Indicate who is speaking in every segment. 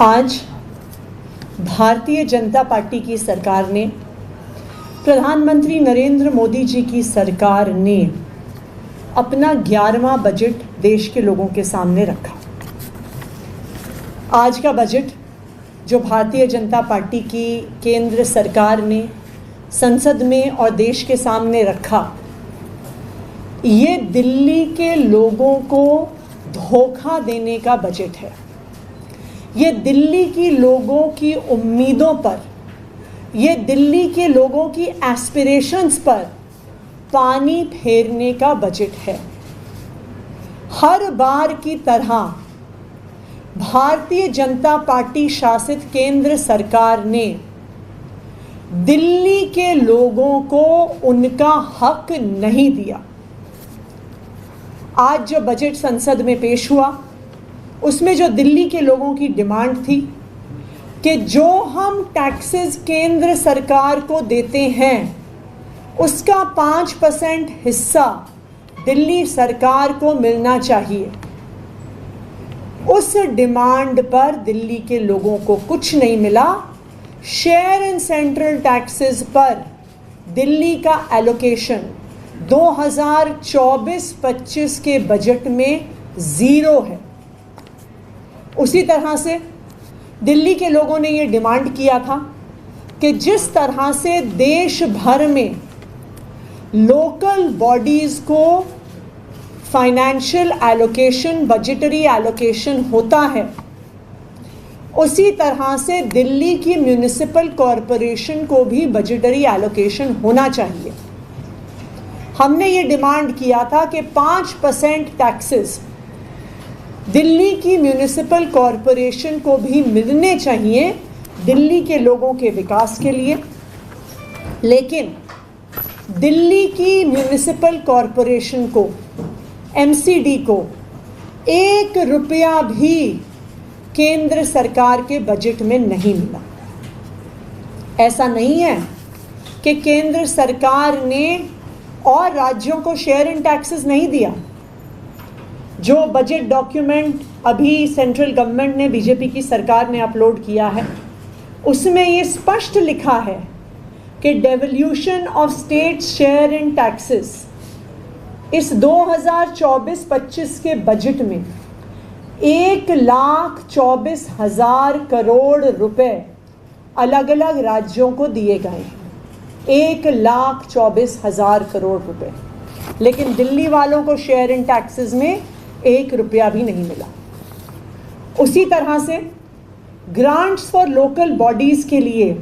Speaker 1: आज भारतीय जनता पार्टी की सरकार ने, प्रधानमंत्री नरेंद्र मोदी जी की सरकार ने अपना 11वां बजट देश के लोगों के सामने रखा। आज का बजट जो भारतीय जनता पार्टी की केंद्र सरकार ने संसद में और देश के सामने रखा, ये दिल्ली के लोगों को धोखा देने का बजट है। ये दिल्ली की लोगों की उम्मीदों पर, ये दिल्ली के लोगों की एस्पिरेशंस पर पानी फेरने का बजट है। हर बार की तरह भारतीय जनता पार्टी शासित केंद्र सरकार ने दिल्ली के लोगों को उनका हक नहीं दिया। आज जो बजट संसद में पेश हुआ, उसमें जो दिल्ली के लोगों की डिमांड थी कि जो हम टैक्सेस केंद्र सरकार को देते हैं उसका 5% हिस्सा दिल्ली सरकार को मिलना चाहिए, उस डिमांड पर दिल्ली के लोगों को कुछ नहीं मिला। शेयर इन सेंट्रल टैक्सेस पर दिल्ली का एलोकेशन 2024-25 के बजट में 0 है। उसी तरह से दिल्ली के लोगों ने ये डिमांड किया था कि जिस तरह से देश भर में लोकल बॉडीज़ को फाइनेंशियल एलोकेशन, बजटरी एलोकेशन होता है, उसी तरह से दिल्ली की म्यूनिसिपल कॉरपोरेशन को भी बजटरी एलोकेशन होना चाहिए। हमने ये डिमांड किया था कि 5% टैक्सेस दिल्ली की म्यूनिसिपल कॉरपोरेशन को भी मिलने चाहिए दिल्ली के लोगों के विकास के लिए। लेकिन दिल्ली की म्यूनिसिपल कॉरपोरेशन को, एमसीडी को 1 रुपया भी केंद्र सरकार के बजट में नहीं मिला। ऐसा नहीं है कि केंद्र सरकार ने और राज्यों को शेयर इन टैक्सेस नहीं दिया। जो बजट डॉक्यूमेंट अभी सेंट्रल गवर्नमेंट ने, बीजेपी की सरकार ने अपलोड किया है, उसमें ये स्पष्ट लिखा है कि devolution of state share in taxes इस 2024-25 के बजट में 1,24,000 करोड़ रुपए अलग अलग राज्यों को दिए गए हैं। 1,24,000 करोड़ रुपए, लेकिन दिल्ली वालों को शेयर इन टैक्सेस में 1 रुपया भी नहीं मिला। उसी तरह से ग्रांट्स फॉर लोकल बॉडीज़ के लिए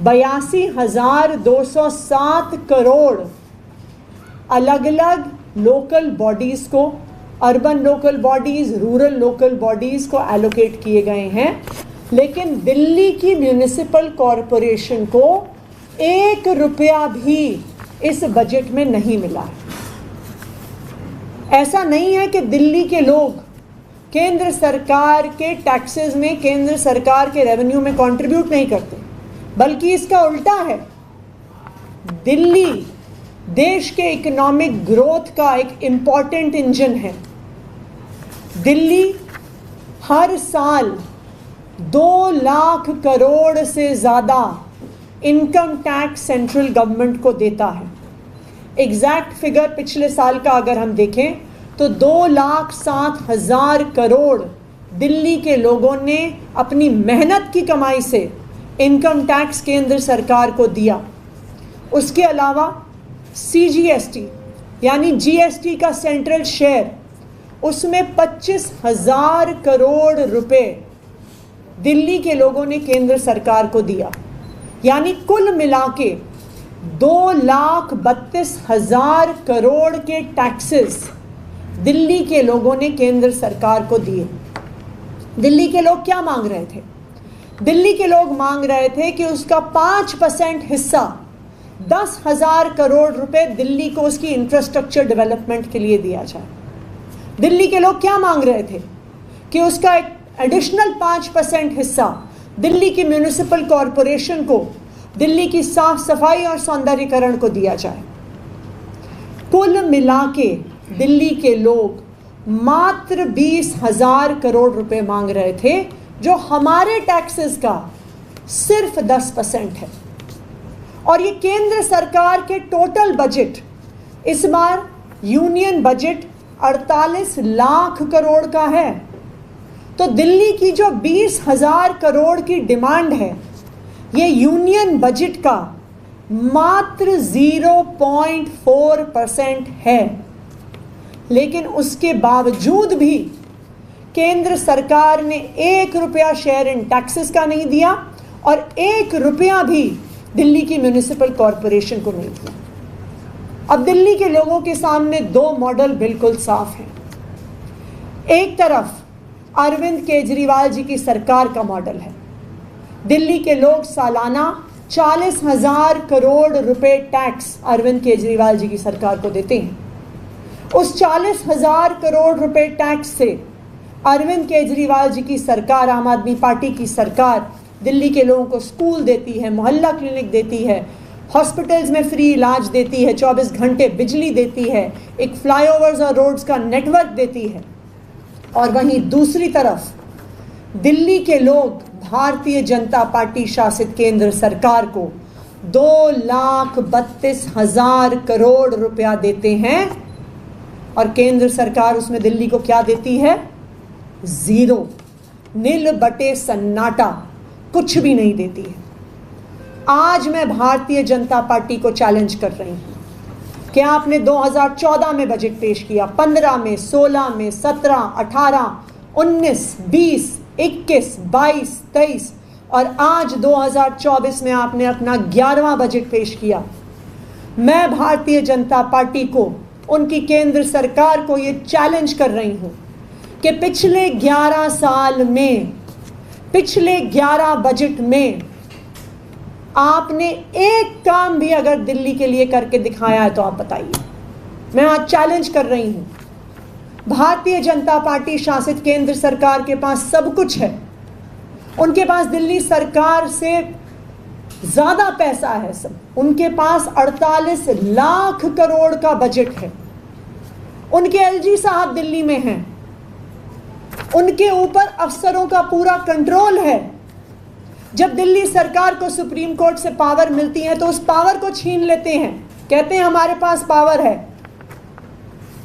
Speaker 1: 82,207 करोड़ अलग अलग लोकल बॉडीज़ को, urban local bodies, rural local bodies को एलोकेट किए गए हैं, लेकिन दिल्ली की म्यूनिसिपल कॉरपोरेशन को 1 रुपया भी इस बजट में नहीं मिला है। ऐसा नहीं है कि दिल्ली के लोग केंद्र सरकार के टैक्सेस में, केंद्र सरकार के रेवेन्यू में कंट्रीब्यूट नहीं करते, बल्कि इसका उल्टा है। दिल्ली देश के इकोनॉमिक ग्रोथ का एक इम्पॉर्टेंट इंजन है। दिल्ली हर साल 2 लाख करोड़ से ज़्यादा इनकम टैक्स सेंट्रल गवर्नमेंट को देता है। एग्जैक्ट फिगर पिछले साल का अगर हम देखें तो 2,07,000 करोड़ दिल्ली के लोगों ने अपनी मेहनत की कमाई से इनकम टैक्स केंद्र सरकार को दिया। उसके अलावा सीजीएसटी यानी जीएसटी का सेंट्रल शेयर, उसमें 25,000 करोड़ रुपए दिल्ली के लोगों ने केंद्र सरकार को दिया। यानी कुल मिला के 2,32,000 करोड़ के टैक्सेस दिल्ली के लोगों ने केंद्र सरकार को दिए। दिल्ली के लोग क्या मांग रहे थे? दिल्ली के लोग मांग रहे थे कि उसका 5% हिस्सा 10,000 करोड़ रुपए दिल्ली को उसकी इंफ्रास्ट्रक्चर डेवलपमेंट के लिए दिया जाए। दिल्ली के लोग क्या मांग रहे थे कि उसका एक एडिशनल 5% हिस्सा दिल्ली की म्यूनिसिपल कॉरपोरेशन को दिल्ली की साफ सफाई और सौंदर्यीकरण को दिया जाए। कुल मिला के दिल्ली के लोग मात्र 20,000 करोड़ रुपए मांग रहे थे जो हमारे टैक्सेस का सिर्फ 10% है। और ये केंद्र सरकार के टोटल बजट, इस बार यूनियन बजट 48 लाख करोड़ का है, तो दिल्ली की जो 20,000 करोड़ की डिमांड है, ये यूनियन बजट का मात्र 0.4% है। लेकिन उसके बावजूद भी केंद्र सरकार ने 1 रुपया शेयर इन टैक्सेस का नहीं दिया और 1 रुपया भी दिल्ली की म्युनिसिपल कॉरपोरेशन को नहीं दिया। अब दिल्ली के लोगों के सामने दो मॉडल बिल्कुल साफ हैं। एक तरफ अरविंद केजरीवाल जी की सरकार का मॉडल है। दिल्ली के लोग सालाना 40,000 करोड़ रुपए टैक्स अरविंद केजरीवाल जी की सरकार को देते हैं। उस 40,000 करोड़ रुपए टैक्स से अरविंद केजरीवाल जी की सरकार, आम आदमी पार्टी की सरकार, दिल्ली के लोगों को स्कूल देती है, मोहल्ला क्लिनिक देती है, हॉस्पिटल्स में फ्री इलाज देती है, 24 घंटे बिजली देती है, एक फ्लाईओवर्स और रोड्स का नेटवर्क देती है। और वहीं दूसरी तरफ दिल्ली के लोग भारतीय जनता पार्टी शासित केंद्र सरकार को 2,32,000 करोड़ रुपया देते हैं और केंद्र सरकार उसमें दिल्ली को क्या देती है? जीरो, नील बटे सन्नाटा, कुछ भी नहीं देती है। आज मैं भारतीय जनता पार्टी को चैलेंज कर रही हूं कि आपने 2014 में बजट पेश किया, 15 में, 16 में, 17, 18, 19, 20, 21, 22, 23 और आज 2024 में आपने अपना 11वां बजट पेश किया। मैं भारतीय जनता पार्टी को, उनकी केंद्र सरकार को ये चैलेंज कर रही हूं कि पिछले 11 साल में, पिछले 11 बजट में आपने एक काम भी अगर दिल्ली के लिए करके दिखाया है तो आप बताइए। मैं आज चैलेंज कर रही हूं। भारतीय जनता पार्टी शासित केंद्र सरकार के पास सब कुछ है, उनके पास दिल्ली सरकार से ज्यादा पैसा है सब, उनके पास 48 लाख करोड़ का बजट है, उनके एलजी साहब दिल्ली में हैं, उनके ऊपर अफसरों का पूरा कंट्रोल है। जब दिल्ली सरकार को सुप्रीम कोर्ट से पावर मिलती है तो उस पावर को छीन लेते हैं, कहते हैं हमारे पास पावर है।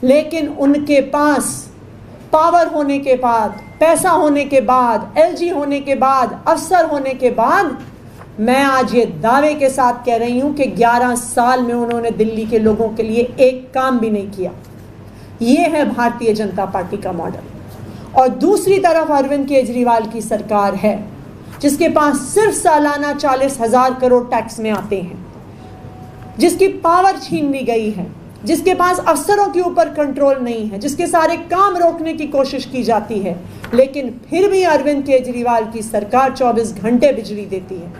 Speaker 1: लेकिन उनके पास पावर होने के बाद, पैसा होने के बाद, एलजी होने के बाद, अफसर होने के बाद, मैं आज ये दावे के साथ कह रही हूं कि 11 साल में उन्होंने दिल्ली के लोगों के लिए एक काम भी नहीं किया। ये है भारतीय जनता पार्टी का मॉडल। और दूसरी तरफ अरविंद केजरीवाल की सरकार है जिसके पास सिर्फ सालाना 40,000 करोड़ टैक्स में आते हैं, जिसकी पावर छीन ली गई है, जिसके पास अफसरों के ऊपर कंट्रोल नहीं है, जिसके सारे काम रोकने की कोशिश की जाती है, लेकिन फिर भी अरविंद केजरीवाल की सरकार 24 घंटे बिजली देती है।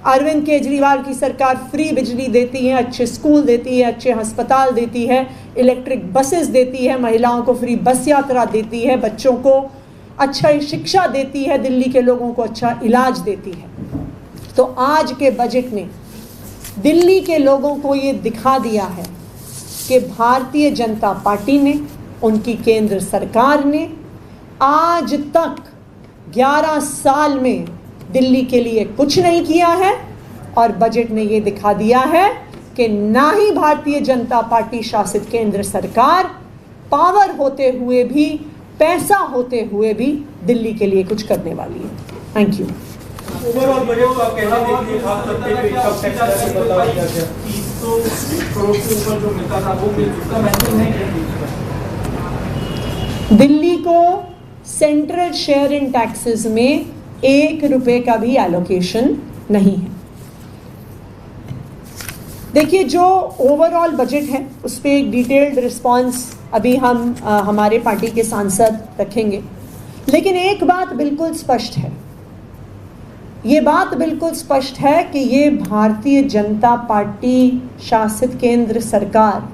Speaker 1: अरविंद केजरीवाल की सरकार फ्री बिजली देती है, अच्छे स्कूल देती है, अच्छे अस्पताल देती है, इलेक्ट्रिक बसेस देती है, महिलाओं को फ्री बस यात्रा देती है, बच्चों को अच्छा शिक्षा देती है, दिल्ली के लोगों को अच्छा इलाज देती है। तो आज के बजट ने दिल्ली के लोगों को ये दिखा दिया है कि भारतीय जनता पार्टी ने, उनकी केंद्र सरकार ने आज तक 11 साल में दिल्ली के लिए कुछ नहीं किया है। और बजट ने ये दिखा दिया है कि ना ही भारतीय जनता पार्टी शासित केंद्र सरकार पावर होते हुए भी, पैसा होते हुए भी दिल्ली के लिए कुछ करने वाली है। Thank you.
Speaker 2: ओवरऑल बजट को आप कैसे देखते हैं? खास करके जो इनकम टैक्स का बदलाव किया गया, 300 करोड़ से ऊपर जो मिलता था वो मिल चुका, महसूस नहीं किया।
Speaker 1: दिल्ली को सेंट्रल शेयर इन टैक्सेस में 1 रुपए का भी एलोकेशन नहीं है। देखिए, जो ओवरऑल बजट है उस पर एक डिटेल्ड रिस्पांस अभी हम हमारे पार्टी के सांसद रखेंगे, लेकिन एक बात बिल्कुल स्पष्ट है, ये बात बिल्कुल स्पष्ट है कि ये भारतीय जनता पार्टी शासित केंद्र सरकार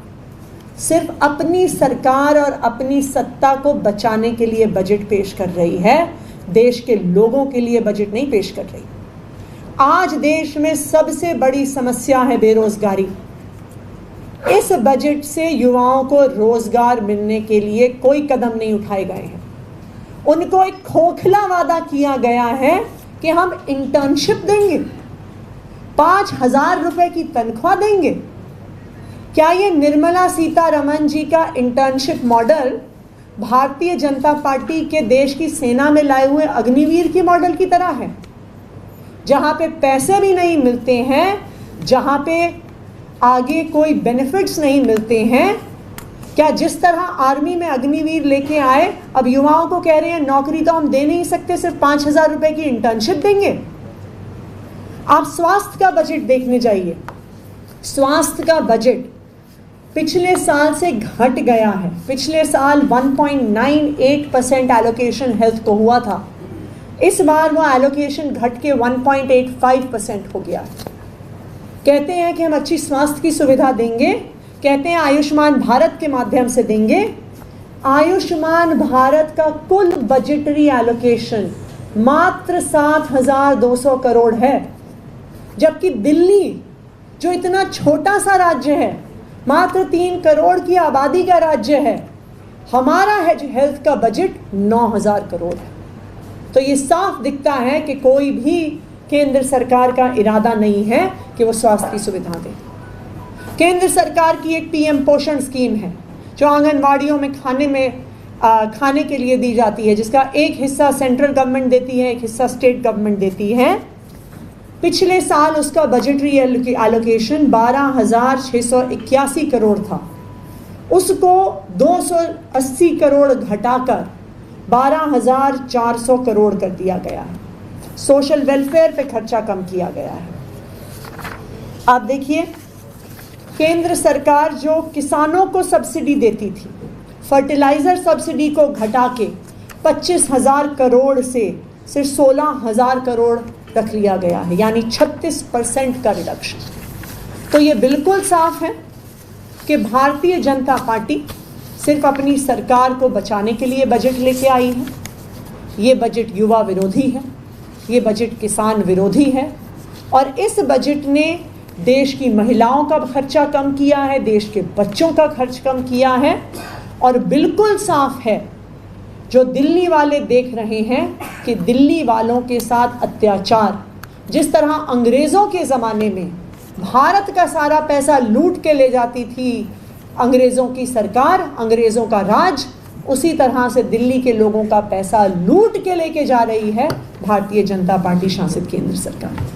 Speaker 1: सिर्फ अपनी सरकार और अपनी सत्ता को बचाने के लिए बजट पेश कर रही है, देश के लोगों के लिए बजट नहीं पेश कर रही। आज देश में सबसे बड़ी समस्या है बेरोजगारी। इस बजट से युवाओं को रोजगार मिलने के लिए कोई कदम नहीं उठाए गए हैं। उनको एक खोखला वादा किया गया है कि हम इंटर्नशिप देंगे, 5,000 रुपए की तनख्वाह देंगे। क्या ये निर्मला सीतारमण जी का internship model Bharatiya Janata party के देश की सेना में लाए हुए अग्निवीर की मॉडल की तरह है, जहां पे पैसे भी नहीं मिलते हैं, जहां पे आगे कोई बेनिफिट्स नहीं मिलते हैं? क्या जिस तरह आर्मी में अग्निवीर लेके आए, अब युवाओं को कह रहे हैं नौकरी तो हम दे नहीं सकते, सिर्फ 5,000 रुपए की इंटर्नशिप देंगे? आप स्वास्थ्य का बजट देखने जाइए। स्वास्थ्य का बजट पिछले साल से घट गया है। पिछले साल 1.98% एलोकेशन हेल्थ को हुआ था, इस बार वो एलोकेशन घट के 1.85% हो गया। कहते हैं कि हम अच्छी स्वास्थ्य की सुविधा देंगे, कहते हैं आयुष्मान भारत के माध्यम से देंगे। आयुष्मान भारत का कुल बजटरी एलोकेशन मात्र 7,200 करोड़ है, जबकि दिल्ली जो इतना छोटा सा राज्य है, मात्र 3 करोड़ की आबादी का राज्य है, हमारा हेल्थ का बजट 9,000 करोड़ है। तो ये साफ दिखता है कि कोई भी केंद्र सरकार का इरादा नहीं है कि वो स्वास्थ्य की सुविधा दे। केंद्र सरकार की एक पीएम पोषण स्कीम है जो आंगनवाड़ियों में खाने के लिए दी जाती है, जिसका एक हिस्सा सेंट्रल गवर्नमेंट देती है, एक हिस्सा स्टेट गवर्नमेंट देती है। पिछले साल उसका बजटरी एलोकेशन 12,681 करोड़ था, उसको 280 करोड़ घटाकर 12,400 करोड़ कर दिया गया है। सोशल वेलफेयर पे खर्चा कम किया गया है। आप देखिए, केंद्र सरकार जो किसानों को सब्सिडी देती थी, फर्टिलाइजर सब्सिडी को घटा के 25,000 करोड़ से सिर्फ 16,000 करोड़ रख लिया गया है, यानी 36% का रिडक्शन। तो ये बिल्कुल साफ है कि भारतीय जनता पार्टी सिर्फ अपनी सरकार को बचाने के लिए बजट लेके आई है। ये बजट युवा विरोधी है, ये बजट किसान विरोधी है, और इस बजट ने देश की महिलाओं का खर्चा कम किया है, देश के बच्चों का खर्च कम किया है। और बिल्कुल साफ है, जो दिल्ली वाले देख रहे हैं कि दिल्ली वालों के साथ अत्याचार, जिस तरह अंग्रेज़ों के ज़माने में भारत का सारा पैसा लूट के ले जाती थी अंग्रेज़ों की सरकार, अंग्रेज़ों का राज, उसी तरह से दिल्ली के लोगों का पैसा लूट के लेके जा रही है भारतीय जनता पार्टी शासित केंद्र सरकार।